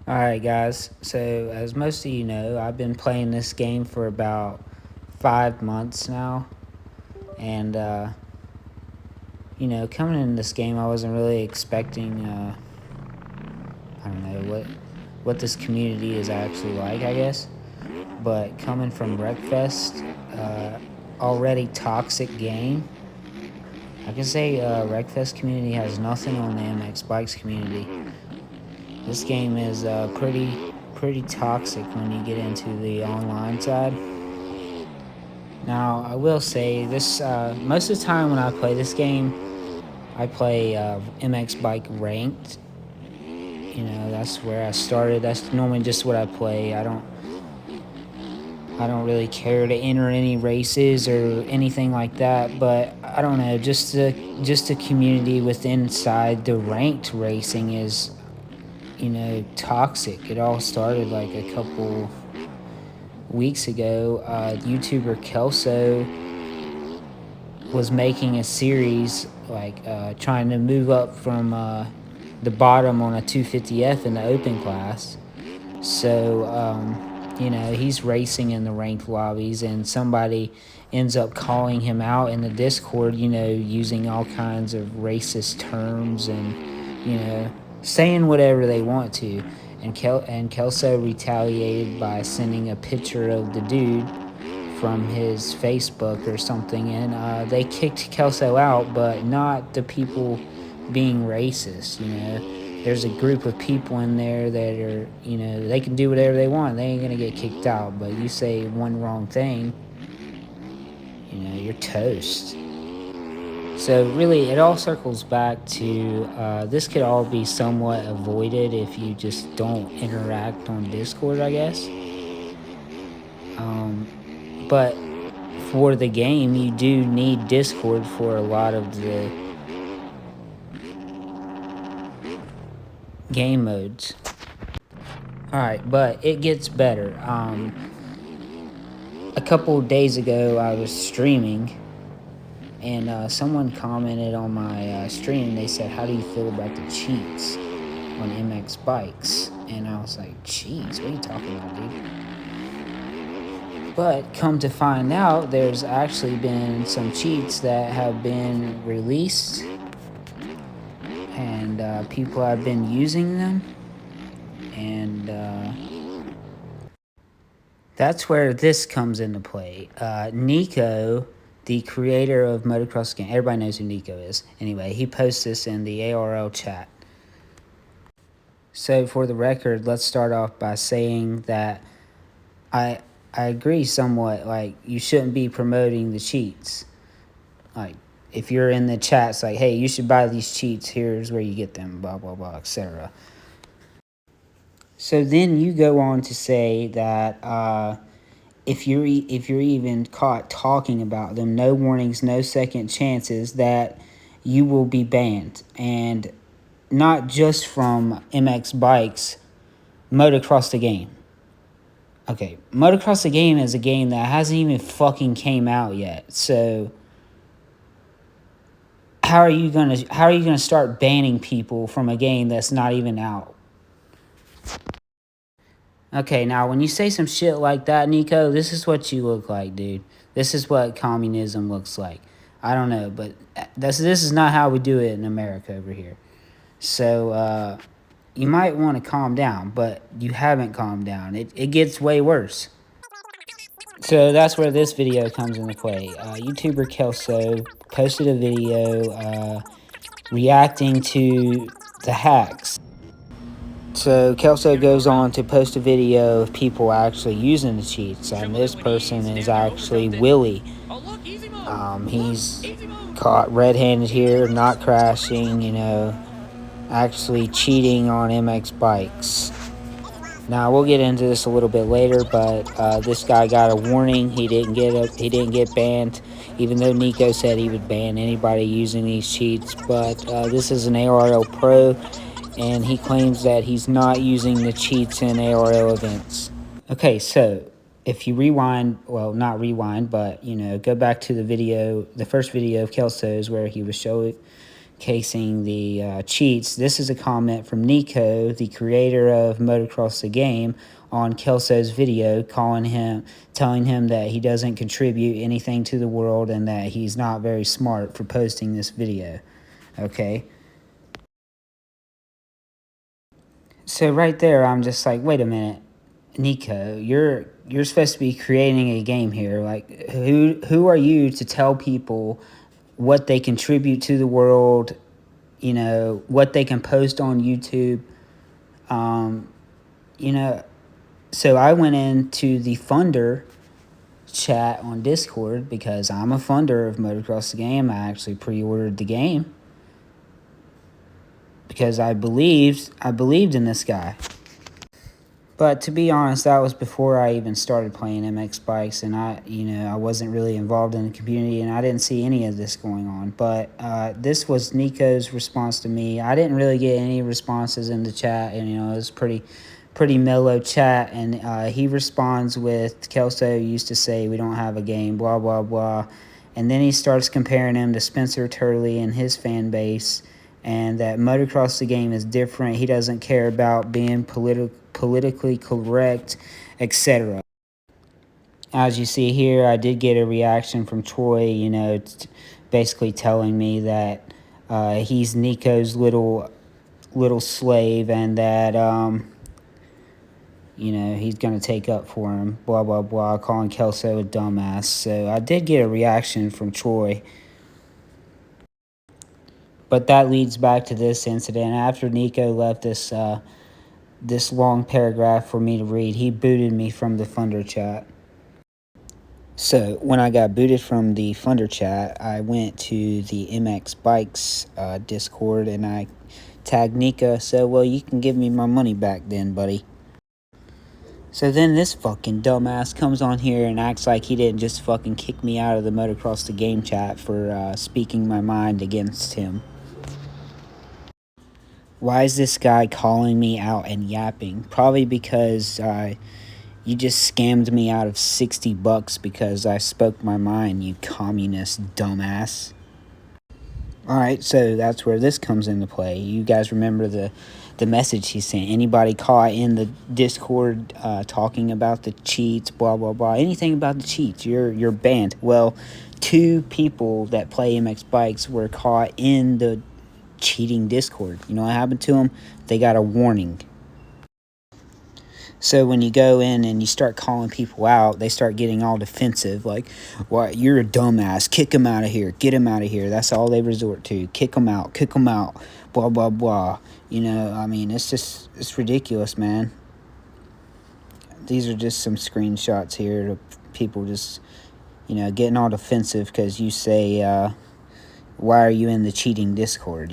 Alright guys, so as most of you know, I've been playing this game for about 5 months now, and coming in this game I wasn't really expecting, I don't know, what this community is actually like, I guess, but coming from Wreckfest, already toxic game, I can say Wreckfest community has nothing on the Mxbikes community. This game is pretty toxic when you get into the online side. Now, I will say this, most of the time when I play this game, I play MX Bike Ranked. That's where I started. That's normally just what I play. I don't really care to enter any races or anything like that, but I don't know, just the community within inside the ranked racing is, toxic. It all started like a couple weeks ago. YouTuber Kelso was making a series like trying to move up from the bottom on a 250F in the open class. So he's racing in the ranked lobbies, and somebody ends up calling him out in the Discord, using all kinds of racist terms and saying whatever they want to. And Kelso retaliated by sending a picture of the dude from his Facebook or something, and they kicked Kelso out, but not the people being racist. There's a group of people in there that are, they can do whatever they want. They ain't gonna get kicked out, but you say one wrong thing, you're toast. So really, it all circles back to this could all be somewhat avoided if you just don't interact on Discord, I guess. But for the game, you do need Discord for a lot of the game modes. Alright, but it gets better. A couple of days ago, I was streaming, and someone commented on my stream. They said, "How do you feel about the cheats on MX Bikes?" And I was like, "Cheats? What are you talking about, dude?" But come to find out, there's actually been some cheats that have been released, and people have been using them, and that's where this comes into play. Nico, the creator of motocross game, everybody knows who Nico is. Anyway, he posts this in the ARL chat. So for the record, let's start off by saying that I agree somewhat. Like, you shouldn't be promoting the cheats. Like, if you're in the chats, like, hey, you should buy these cheats. Here's where you get them. Blah blah blah, etc. So then you go on to say that if you're even caught talking about them, no warnings, no second chances, that you will be banned, and not just from MX Bikes, Motocross the game. Okay, Motocross the game is a game that hasn't even fucking came out yet. So how are you gonna start banning people from a game that's not even out? Okay, now when you say some shit like that, Nico, this is what you look like, dude. This is what communism looks like. I don't know, but this is not how we do it in America over here. So you might want to calm down, but you haven't calmed down. It gets way worse. So that's where this video comes into play. YouTuber Kelso posted a video reacting to the hacks. So Kelso goes on to post a video of people actually using the cheats, and this person is actually Willie. He's caught red-handed here, not crashing, actually cheating on MX Bikes. Now we'll get into this a little bit later, but this guy got a warning. He didn't get banned, even though Nico said he would ban anybody using these cheats. But this is an ARL Pro, and he claims that he's not using the cheats in ARL events. Okay, so if you rewind, well, not rewind, but go back to the video, the first video of Kelso's, where he was casing the cheats. This is a comment from Nico, the creator of Motocross the Game, on Kelso's video, telling him that he doesn't contribute anything to the world and that he's not very smart for posting this video. Okay. So right there, I'm just like, wait a minute, Nico, you're supposed to be creating a game here. Like, who are you to tell people what they contribute to the world? You know, what they can post on YouTube. You know, so I went into the funder chat on Discord because I'm a funder of Motocross the Game. I actually pre-ordered the game because I believed in this guy. But to be honest, that was before I even started playing Mxbikes, and I wasn't really involved in the community, and I didn't see any of this going on. But this was Nico's response to me. I didn't really get any responses in the chat, and it was pretty mellow chat. And he responds with, "Kelso used to say we don't have a game, blah blah blah," and then he starts comparing him to Spencer Turley and his fan base, and that Motocross the Game is different. He doesn't care about being politically correct, etc. As you see here, I did get a reaction from Troy, basically telling me that he's Nico's little slave, and that he's going to take up for him, blah blah blah, calling Kelso a dumbass. So I did get a reaction from Troy. But that leads back to this incident. After Nico left this long paragraph for me to read, he booted me from the funder chat. So when I got booted from the funder chat, I went to the Mxbikes Discord and I tagged Nico. So, well, you can give me my money back then, buddy. So then this fucking dumbass comes on here and acts like he didn't just fucking kick me out of the Motocross the Game chat for speaking my mind against him. Why is this guy calling me out and yapping? Probably because you just scammed me out of $60 because I spoke my mind, you communist dumbass. Alright, so that's where this comes into play. You guys remember the message he sent. Anybody caught in the Discord talking about the cheats, blah, blah, blah, anything about the cheats, you're banned. Well, 2 people that play Mxbikes were caught in the cheating Discord. You know what happened to them? They got a warning. So when you go in and you start calling people out, they start getting all defensive, like, "Well, you're a dumbass, kick him out of here, get him out of here." That's all they resort to. Kick him out, blah, blah, blah. It's ridiculous, man. These are just some screenshots here of people just, getting all defensive because you say, why are you in the cheating Discord,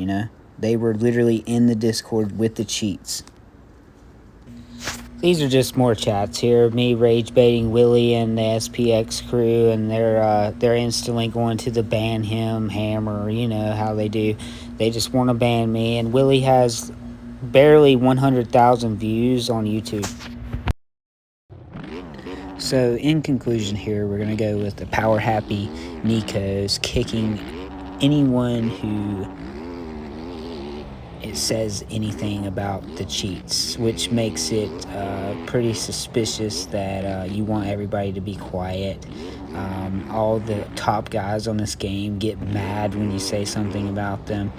They were literally in the Discord with the cheats. These are just more chats here. Me rage baiting Willie and the SPX crew, and they're instantly going to the ban him hammer. You know how they do. They just want to ban me. And Willie has barely 100,000 views on YouTube. So in conclusion here, we're going to go with the power happy Nico's kicking anyone who it says anything about the cheats, which makes it pretty suspicious that you want everybody to be quiet. All the top guys on this game get mad when you say something about them.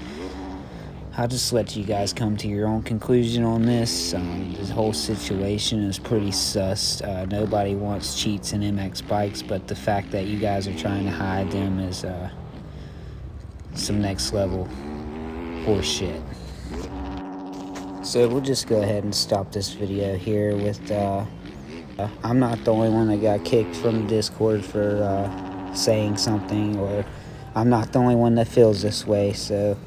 I'll just let you guys come to your own conclusion on this. This whole situation is pretty sus. Nobody wants cheats in Mxbikes, but the fact that you guys are trying to hide them is some next level horseshit. So we'll just go ahead and stop this video here with, I'm not the only one that got kicked from Discord for saying something, or I'm not the only one that feels this way. So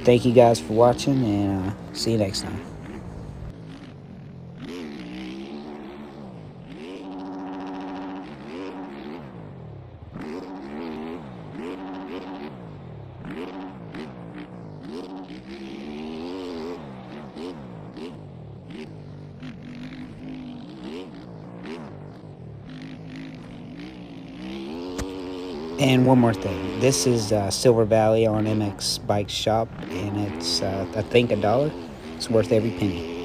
thank you guys for watching, and see you next time. And one more thing. This is Silver Valley on MX Bike Shop, and it's, I think, $1. It's worth every penny.